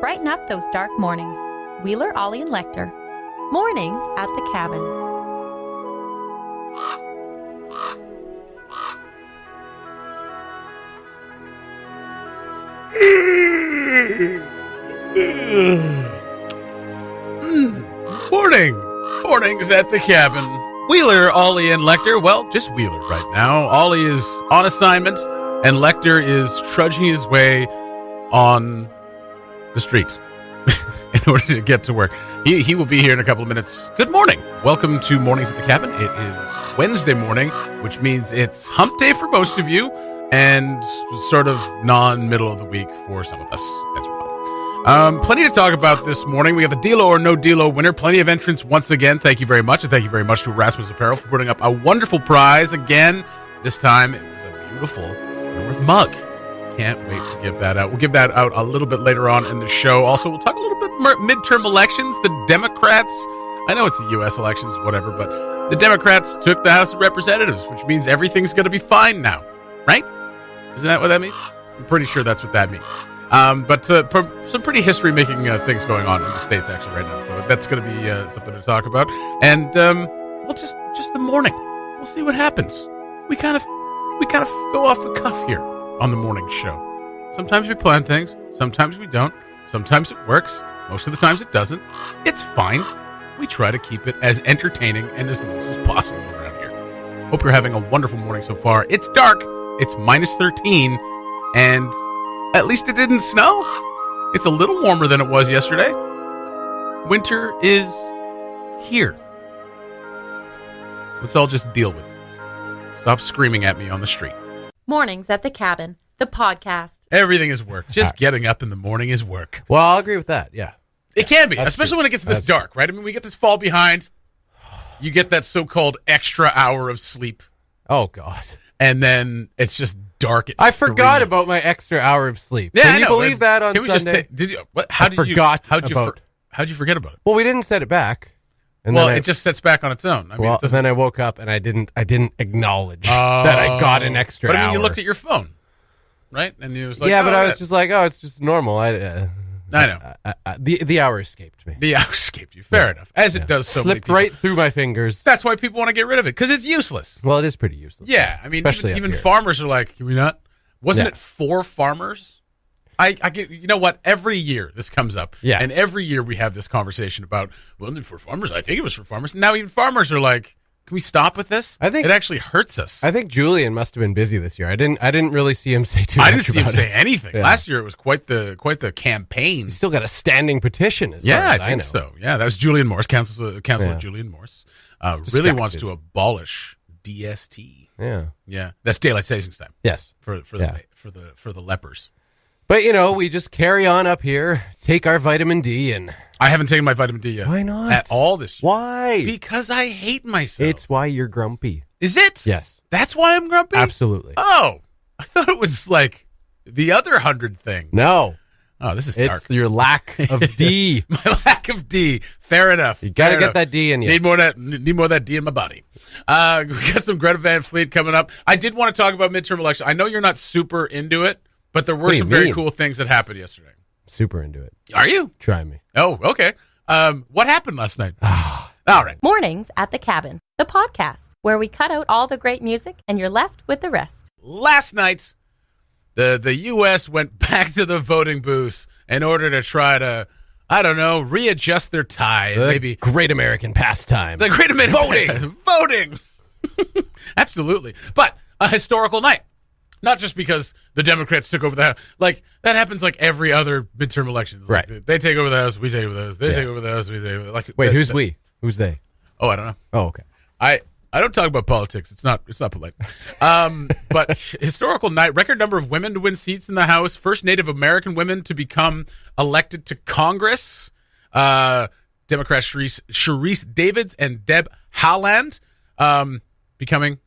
Brighten up those dark mornings. Wheeler, Ollie, and Lekter. Mornings at the Cabin. Mornings at the Cabin. Wheeler, Ollie, and Lekter. Well, just Wheeler right now. Ollie is on assignment, and Lekter is trudging his way on the street in order to get to work. He will be here in a couple of minutes. Good morning. Welcome to Mornings at the Cabin. It is Wednesday morning, which means it's hump day for most of you and sort of non-middle of the week for some of us as well. Plenty to talk about this morning. We got the Dealo or No Dealo winner. Plenty of entrants once again. Thank you very much. And thank you very much to Rasmus Apparel for putting up a wonderful prize again. This time it was a beautiful North mug. Can't wait to give that out. We'll give that out a little bit later on in the show. Also, we'll talk a little bit midterm elections. The Democrats, I know it's the U.S. elections, whatever, but the Democrats took the House of Representatives, which means everything's going to be fine now, right? Isn't that what that means? I'm pretty sure that's what that means. But some pretty history-making things going on in the States actually right now. So that's going to be something to talk about. And well, just the morning. We'll see what happens. We kind of go off the cuff here on the morning show. Sometimes we plan things. Sometimes we don't. Sometimes it works. Most of the times it doesn't. It's fine. We try to keep it as entertaining and as loose as possible around here. Hope you're having a wonderful morning so far. It's dark. It's minus 13. And at least it didn't snow. It's a little warmer than it was yesterday. Winter is here. Let's all just deal with it. Stop screaming at me on the street. Mornings at the Cabin, the podcast. Everything is work. Just getting up in the morning is work. Well, I'll agree with that, yeah. It can be, especially when it gets this dark, right? I mean, we get this fall behind. You get that so-called extra hour of sleep. Oh, God. And then it's just dark at I forgot about my extra hour of sleep. Yeah, Can you believe that on Sunday? Did you? How'd you forget about it? Well, we didn't set it back. And well, then it just sets back on its own. I mean, then I woke up and I didn't acknowledge that I got an extra hour. But I mean, you looked at your phone, right? And you was like, yeah, but I was just like, oh, it's just normal. I know. The hour escaped me. The hour escaped you. Fair enough. As it does so many people. Slipped right through my fingers. That's why people want to get rid of it, because it's useless. Well, it is pretty useless. Yeah. I mean, even farmers are like, can we not? Wasn't it for farmers? I get, you know what? Every year this comes up. Yeah. And every year we have this conversation about, well, for farmers, I think it was for farmers. And now even farmers are like, can we stop with this? I think it actually hurts us. I think Julian must have been busy this year. I didn't really see him say too much. I didn't see him say it. anything. Yeah. Last year it was quite the campaign. He's still got a standing petition as far as I think know. so. Yeah, that was Julian Morse, Councilor Julian Morse. Really wants to abolish DST. Yeah. That's daylight savings time. Yes. For the lepers. But, we just carry on up here, take our vitamin D, and... I haven't taken my vitamin D yet. Why not? At all this year. Why? Because I hate myself. It's why you're grumpy. Is it? Yes. That's why I'm grumpy? Absolutely. Oh. I thought it was like the other 100 thing. No. Oh, this is dark. It's your lack of D. My lack of D. Fair enough. You got to get that D in you. Need more of that D in my body. We got some Greta Van Fleet coming up. I did want to talk about midterm election. I know you're not super into it, but there were some very cool things that happened yesterday. Super into it. Are you? Try me. Oh, okay. What happened last night? All right. Mornings at the Cabin, the podcast, where we cut out all the great music and you're left with the rest. Last night, the U.S. went back to the voting booth in order to try to, I don't know, readjust their tie. Maybe great American pastime. The great American voting. Absolutely. But a historical night. Not just because the Democrats took over the House. Like, that happens like every other midterm election. Like, right. They take over the House, we take over the House. They take over the House, we take over the House. Wait, who's we? Who's they? Oh, I don't know. Oh, okay. I don't talk about politics. It's not polite. But historical night, record number of women to win seats in the House, first Native American women to become elected to Congress. Democrats Sharice Davids and Deb Haaland becoming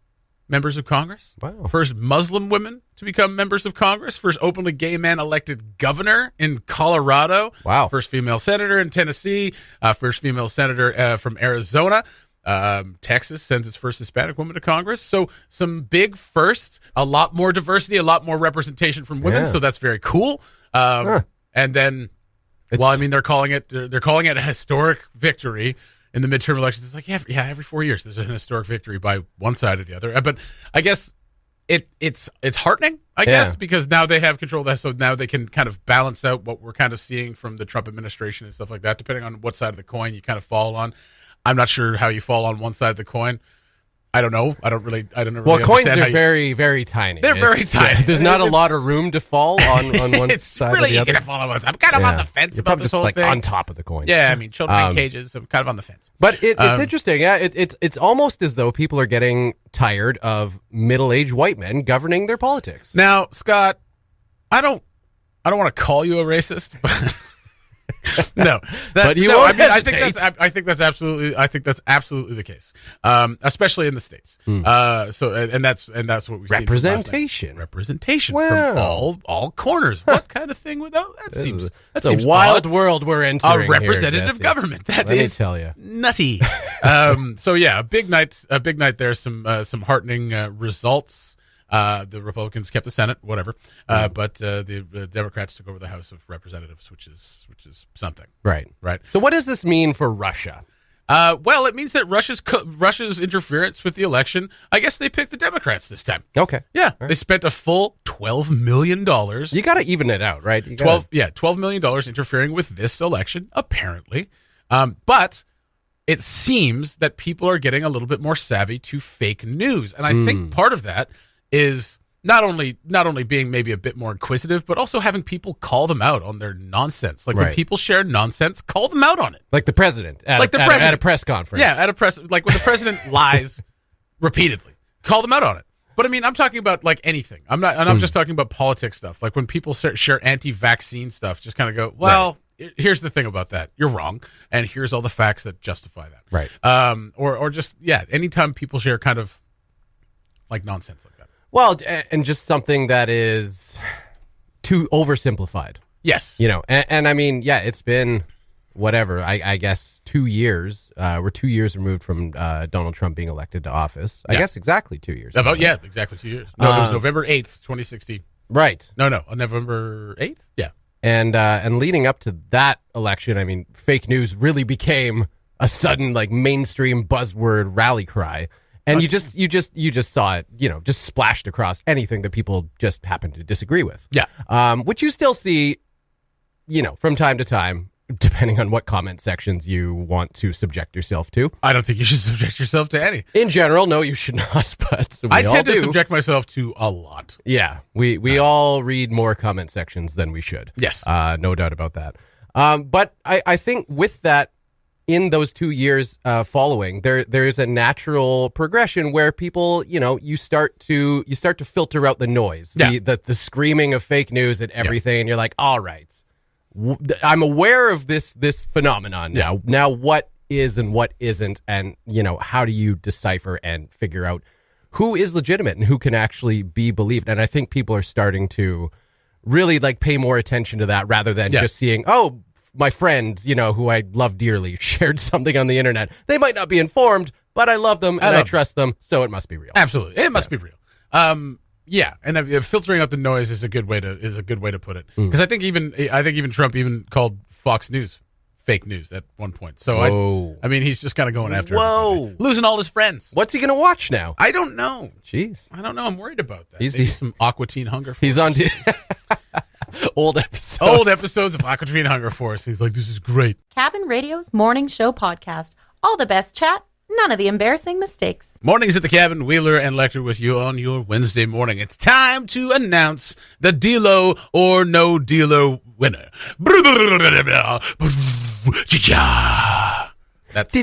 members of Congress. Wow. First Muslim women to become members of Congress. First openly gay man elected governor in Colorado. Wow. First female senator in Tennessee. First female senator from Arizona. Texas sends its first Hispanic woman to Congress. So some big firsts, a lot more diversity, a lot more representation from women. Yeah. So that's very cool. And then Well, I mean, they're calling it a historic victory in the midterm elections. It's like, yeah, every 4 years there's an historic victory by one side or the other. But I guess it's heartening, I guess, because now they have control of that, so now they can kind of balance out what we're kind of seeing from the Trump administration and stuff like that, depending on what side of the coin you kind of fall on. I'm not sure how you fall on one side of the coin. I don't know. I don't really well, coins are very, very tiny. They're very tiny. Yeah, there's not a lot of room to fall on one side really or the other. To fall on one side. I'm kind of on the fence about this whole thing. On top of the coin. Yeah, I mean, children in cages. I'm kind of on the fence. But it's interesting. Yeah, it's almost as though people are getting tired of middle-aged white men governing their politics. Now, Scott, I don't want to call you a racist, but no, but you no. won't I think that's absolutely the case, especially in the States. So and that's what we representation from all corners. What kind of thing would that seems? That's a wild world we're entering. A representative government. Let me tell you, nutty. So yeah, a big night there. Some heartening results. The Republicans kept the Senate, whatever, but the Democrats took over the House of Representatives, which is something. Right. So what does this mean for Russia? Well, it means that Russia's interference with the election, I guess they picked the Democrats this time. Okay. Yeah, they spent a full $12 million. You got to even it out, right? $12 million interfering with this election, apparently. But it seems that people are getting a little bit more savvy to fake news, and I think part of that is not only being maybe a bit more inquisitive, but also having people call them out on their nonsense. Like when people share nonsense, call them out on it. Like the president at a press conference. Yeah, like when the president lies repeatedly, call them out on it. But I mean, I'm talking about like anything. I'm just talking about politics stuff. Like when people share anti-vaccine stuff, just kind of go, well, here's the thing about that. You're wrong, and here's all the facts that justify that. Right. Or just anytime people share kind of like nonsense like that. Well, and just something that is too oversimplified. Yes. And I mean, it's been whatever, I guess 2 years. We're 2 years removed from Donald Trump being elected to office. I guess exactly 2 years. Exactly 2 years. No, it was November 8th, 2016. Right. No, on November 8th? Yeah. And leading up to that election, I mean, fake news really became a sudden like mainstream buzzword rally cry. And you just saw it, just splashed across anything that people just happen to disagree with. Yeah. Which you still see, from time to time, depending on what comment sections you want to subject yourself to. I don't think you should subject yourself to any. In general, no, you should not. But I tend to subject myself to a lot. Yeah, we all read more comment sections than we should. Yes. No doubt about that. But I think with that, in those 2 years following, there is a natural progression where people, you start to filter out the noise, the screaming of fake news and everything, and you're like, all right, I'm aware of this phenomenon now. Now, what is and what isn't, and how do you decipher and figure out who is legitimate and who can actually be believed? And I think people are starting to really like pay more attention to that rather than just seeing, my friend, who I love dearly, shared something on the internet. They might not be informed, but I love them and I trust them, so it must be real. Absolutely, it must be real. And filtering out the noise is a good way to put it. Because I think even Trump even called Fox News fake news at one point. So I mean, he's just kind of going after everybody. Losing all his friends. What's he going to watch now? I don't know. Jeez, I don't know. I'm worried about that. Maybe some Aqua Teen Hunger Force. He's on. Old episodes of Aqua Teen Hunger Force. He's like, this is great. Cabin Radio's Morning Show Podcast. All the best chat, none of the embarrassing mistakes. Mornings at the Cabin, Wheeler and Lekter with you on your Wednesday morning. It's time to announce the Dealo or No Dealo winner. That's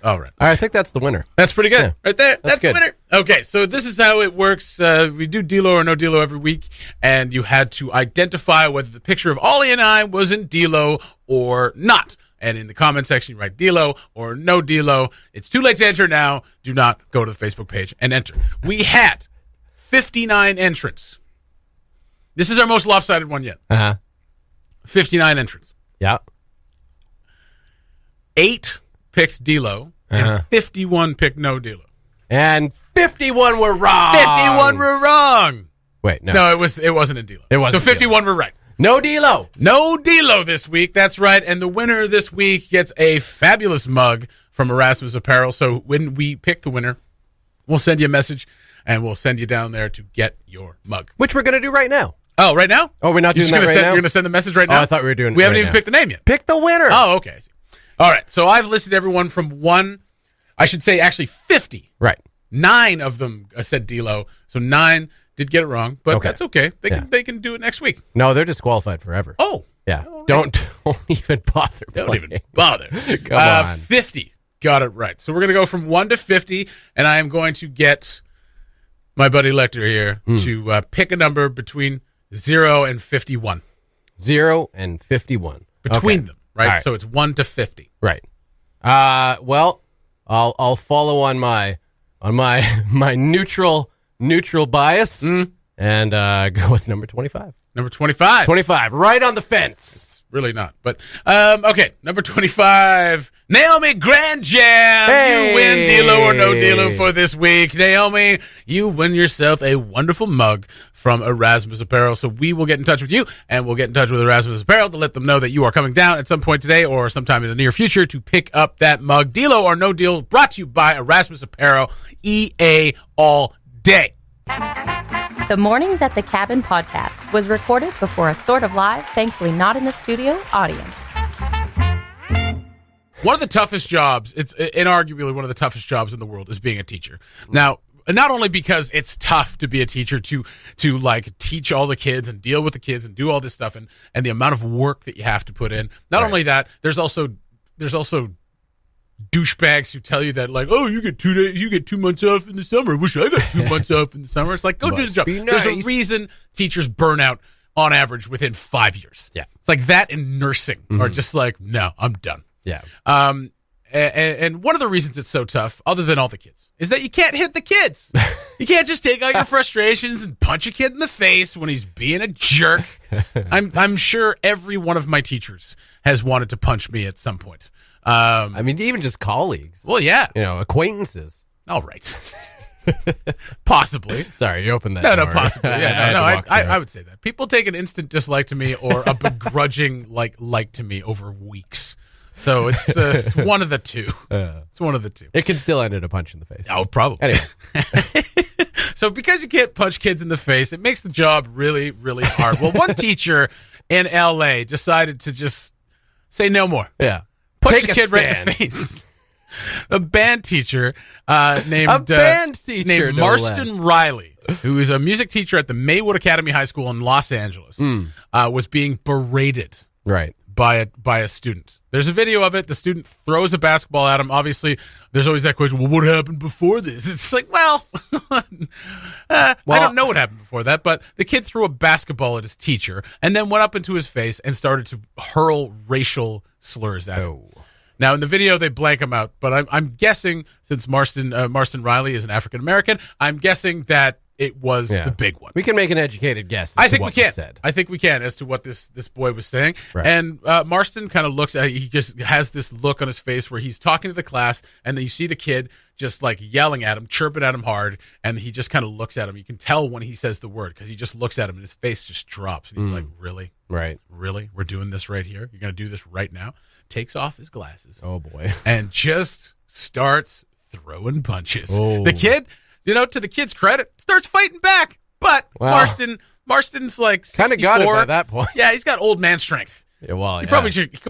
All right. I think that's the winner. That's pretty good. Yeah. Right there. That's good. The winner. Okay, so this is how it works. We do Dealo or No Dealo every week, and you had to identify whether the picture of Ollie and I was in Dealo or not. And in the comment section, you write Dealo or No Dealo. It's too late to enter now. Do not go to the Facebook page and enter. We had 59 entrants. This is our most lopsided one yet. 59 entrants. Yeah. 8 picked Dealo, and 51 picked No Dealo. And 51 were wrong. 51 were wrong. Wait, no. No, it wasn't a D-Lo. It wasn't So 51 were right. No D-Lo. No D-Lo this week. That's right. And the winner this week gets a fabulous mug from Erasmus Apparel. So when we pick the winner, we'll send you a message, and we'll send you down there to get your mug. Which we're going to do right now. Oh, right now? Oh, we're not doing that right now? You're going to send the message right now? Oh, I thought we were doing it We haven't right even now. picked the name yet. Pick the winner. Oh, okay. All right. So I've listed everyone from 50. Right. 9 of them said D-Lo. So 9 did get it wrong, but Okay. that's okay. They Yeah. can do it next week. No, they're disqualified forever. Oh. Yeah. All right. Don't even bother. Don't even bother. Come on. 50 got it right. So we're going to go from 1 to 50, and I am going to get my buddy Lekter here to pick a number between 0 and 51. 0 and 51. Between Okay. them, right? All right. So it's 1 to 50. Right. Well, I'll follow on my neutral bias and go with number 25. Number 25. 25, right on the fence. Really not. But, okay, number 25, Naomi Grand Jam. Hey! You win D-Lo or no D-Lo for this week. Naomi, you win yourself a wonderful mug from Erasmus Apparel. So we will get in touch with you, and we'll get in touch with Erasmus Apparel to let them know that you are coming down at some point today or sometime in the near future to pick up that mug. D-Lo or no deal, brought to you by Erasmus Apparel, EA all day. The Mornings at the Cabin podcast was recorded before a sort of live, thankfully not in the studio, audience. One of the toughest jobs, it's inarguably one of the toughest jobs in the world, is being a teacher. Now, not only because it's tough to be a teacher, to like teach all the kids and deal with the kids and do all this stuff, and the amount of work that you have to put in. Not Right. only that, there's also douchebags who tell you that, like, oh, you get 2 days, you get 2 months off in the summer. I wish I got 2 months off in the summer. It's like, go do the Must job. be There's a nice. reason teachers burn out on average within 5 years. Yeah. It's like that in nursing are just like, no, I'm done. Yeah. And one of the reasons it's so tough, other than all the kids, is that you can't hit the kids. You can't just take out your frustrations and punch a kid in the face when he's being a jerk. I'm sure every one of my teachers has wanted to punch me at some point. I mean, even just colleagues. Well, yeah. Acquaintances. All right. Possibly. Sorry, you opened that No, door. possibly. I Yeah, had to walk through I it. would say that. People take an instant dislike to me or a begrudging like to me over weeks. So it's one of the two. It's one of the two. It can still end in a punch in the face. Oh, probably. Anyway. So because you can't punch kids in the face, it makes the job really, really hard. Well, one teacher in L.A. decided to just say no more. Yeah. Punch Take the a kid right in stand. the face. A band teacher named A band teacher, named no Marston less. Riley, who is a music teacher at the Maywood Academy High School in Los Angeles, was being berated Right. by a student. There's a video of it. The student throws a basketball at him. Obviously, there's always that question, well, what happened before this? It's like, well, I don't know what happened before that, but the kid threw a basketball at his teacher and then went up into his face and started to hurl racial slurs at him. Oh. Now, in the video, they blank him out, but I'm guessing, since Marston Riley is an African-American, I'm guessing that it was Yeah. the big one. We can make an educated guess. I as to think we what you can. Said. I think we can as to what this boy was saying. Right. And Marston kind of looks at, he just has this look on his face where he's talking to the class, and then you see the kid just like yelling at him, chirping at him hard, and he just kind of looks at him. You can tell when he says the word because he just looks at him and his face just drops. And he's like, really? Right. Really? We're doing this right here? You're going to do this right now? Takes off his glasses Oh, boy. and just starts throwing punches. Oh. The kid, to the kid's credit, starts fighting back. But Wow. Marston's like 64. Kind of got it by that point. Yeah, he's got old man strength. Yeah, well, He yeah.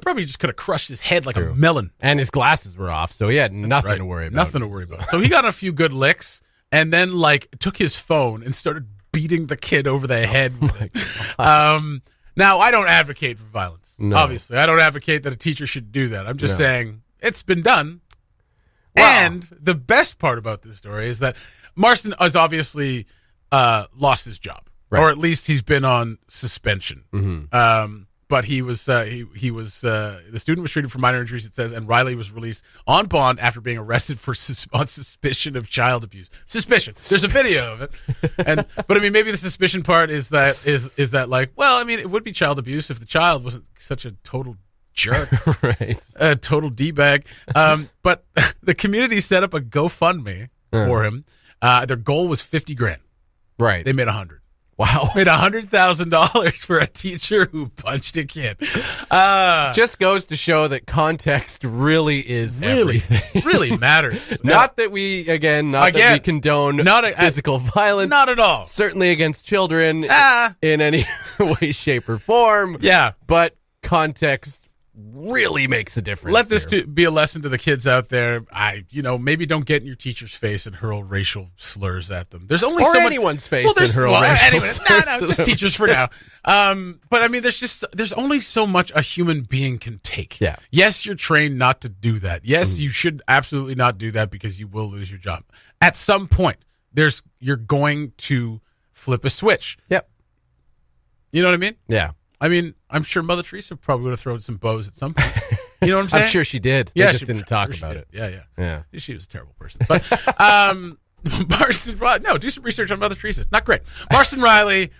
probably just could have crushed his head like True. a melon. And his glasses were off, so he had nothing Right. to worry about. Nothing to worry about. So he got a few good licks and then took his phone and started beating the kid over the head with it. Now, I don't advocate for violence. No. Obviously, I don't advocate that a teacher should do that. I'm just No. saying it's been done. Wow. And the best part about this story is that Marston has obviously lost his job, Right. or at least he's been on suspension. Mm-hmm. But he was the student was treated for minor injuries, it says, and Riley was released on bond after being arrested for on suspicion of child abuse. Suspicion. There's a video of it, but I mean, maybe the suspicion part is that like, well, I mean, it would be child abuse if the child wasn't such a total jerk, Right. a total d-bag. But the community set up a GoFundMe for him. Their goal was 50 grand. Right. They made 100. Wow. Made $100,000 for a teacher who punched a kid. Just goes to show that context really is everything. Really matters. Not that we condone physical violence. Not at all. Certainly against children in any way, shape, or form. Yeah. But context really makes a difference. Let this be a lesson to the kids out there. Maybe don't get in your teacher's face and hurl racial slurs at them. There's only so anyone's face and hurl racial slurs. No, just teachers for now. But I mean, there's only so much a human being can take. Yeah. Yes, you're trained not to do that. Yes, you should absolutely not do that because you will lose your job. At some point, you're going to flip a switch. Yep. You know what I mean? Yeah. I mean, I'm sure Mother Teresa probably would have thrown some bows at some point. You know what I'm saying? I'm sure she did. Yeah, they just didn't talk about it. Yeah. She was a terrible person. But Marston, do some research on Mother Teresa. Not great. Marston Riley,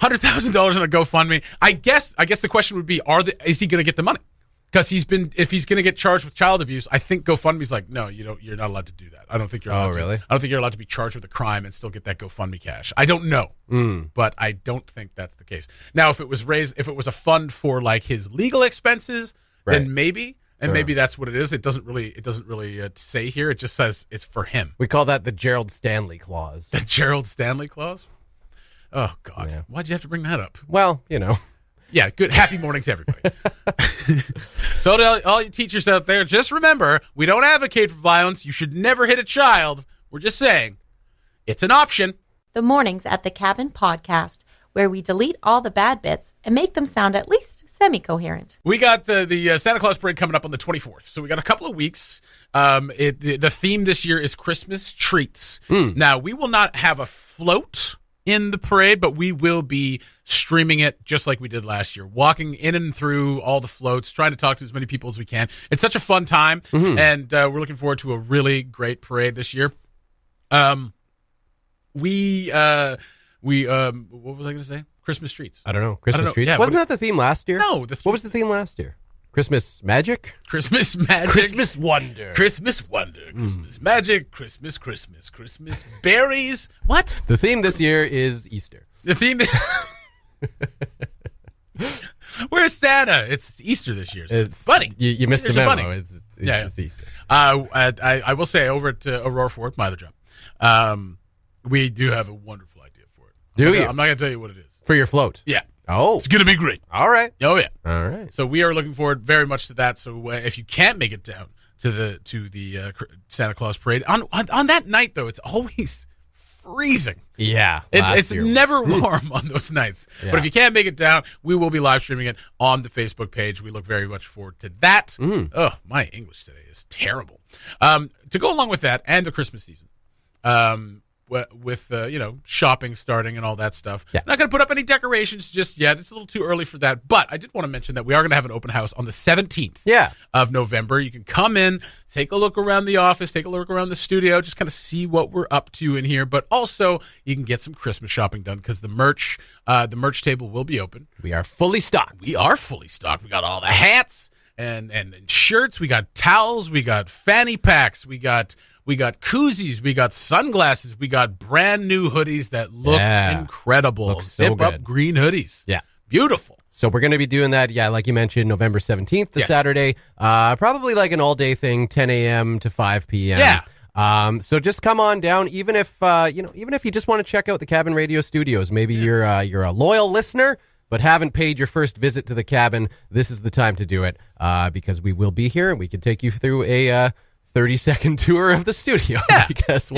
$100,000 on a GoFundMe. I guess the question would be, is he going to get the money? Because if he's going to get charged with child abuse, I think GoFundMe's like, no, you're not allowed to do that. I don't think you're allowed really? I don't think you're allowed to be charged with a crime and still get that GoFundMe cash. I don't know, but I don't think that's the case. Now, if it was a fund for like his legal expenses, then maybe, and maybe that's what it is. It doesn't really say here. It just says it's for him. We call that the Gerald Stanley clause. The Gerald Stanley clause? Oh, God. Yeah. Why'd you have to bring that up? Well, Yeah, good. Happy mornings, everybody. So to all you teachers out there, just remember, we don't advocate for violence. You should never hit a child. We're just saying it's an option. The Mornings at the Cabin podcast, where we delete all the bad bits and make them sound at least semi-coherent. We got the Santa Claus parade coming up on the 24th. So we got a couple of weeks. The theme this year is Christmas treats. Now, we will not have a float in the parade, but we will be streaming it just like we did last year, walking in and through all the floats, trying to talk to as many people as we can. It's such a fun time, and we're looking forward to a really great parade this year. What was I going to say? Christmas treats. I don't know. Christmas treats? Yeah, wasn't that the theme last year? No. What was the theme last year? Christmas magic? Christmas magic. Christmas wonder. Christmas wonder. Christmas magic. Christmas berries. What? The theme this year is Easter. The theme... Where's Santa? It's Easter this year. So it's bunny. You missed the memo. It's Easter. I will say over at Aurora Ford, my other job, we do have a wonderful idea for it. I'm not going to tell you what it is. For your float? Yeah. Oh. It's going to be great. All right. Oh, yeah. All right. So we are looking forward very much to that. So if you can't make it down to the Santa Claus parade, on that night, though, it's always freezing. Yeah. It's never warm on those nights. Yeah. But if you can't make it down, we will be live streaming it on the Facebook page. We look very much forward to that. Oh, my English today is terrible. To go along with that and the Christmas season, with shopping starting and all that stuff. Yeah. I'm not going to put up any decorations just yet. It's a little too early for that. But I did want to mention that we are going to have an open house on the 17th of November. You can come in, take a look around the office, take a look around the studio, just kind of see what we're up to in here. But also, you can get some Christmas shopping done because the merch table will be open. We are fully stocked. We are fully stocked. We got all the hats and shirts. We got towels. We got fanny packs. We got koozies, we got sunglasses, we got brand new hoodies that look incredible. Looks so good. Zip-up green hoodies. Yeah. Beautiful. So we're going to be doing that, like you mentioned, November 17th, Saturday. Probably like an all-day thing, 10 a.m. to 5 p.m. Yeah. So just come on down, even if you just want to check out the Cabin Radio Studios. Maybe you're a loyal listener, but haven't paid your first visit to the cabin. This is the time to do it because we will be here and we can take you through a 30-second tour of the studio because,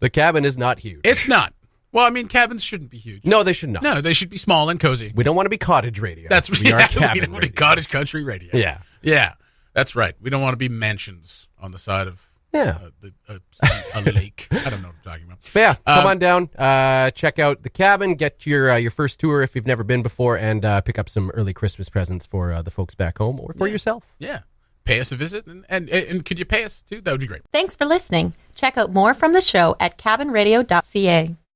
the cabin is not huge. It's not. Well, I mean, cabins shouldn't be huge. No, they should not. No, they should be small and cozy. We don't want to be cottage radio. We are cabin radio. Want to be cottage country radio. Yeah. Yeah, that's right. We don't want to be mansions on the side of a lake. I don't know what I'm talking about. But yeah, come on down, check out the cabin, get your first tour if you've never been before, and pick up some early Christmas presents for the folks back home or for yourself. Yeah. Pay us a visit, and could you pay us, too? That would be great. Thanks for listening. Check out more from the show at cabinradio.ca.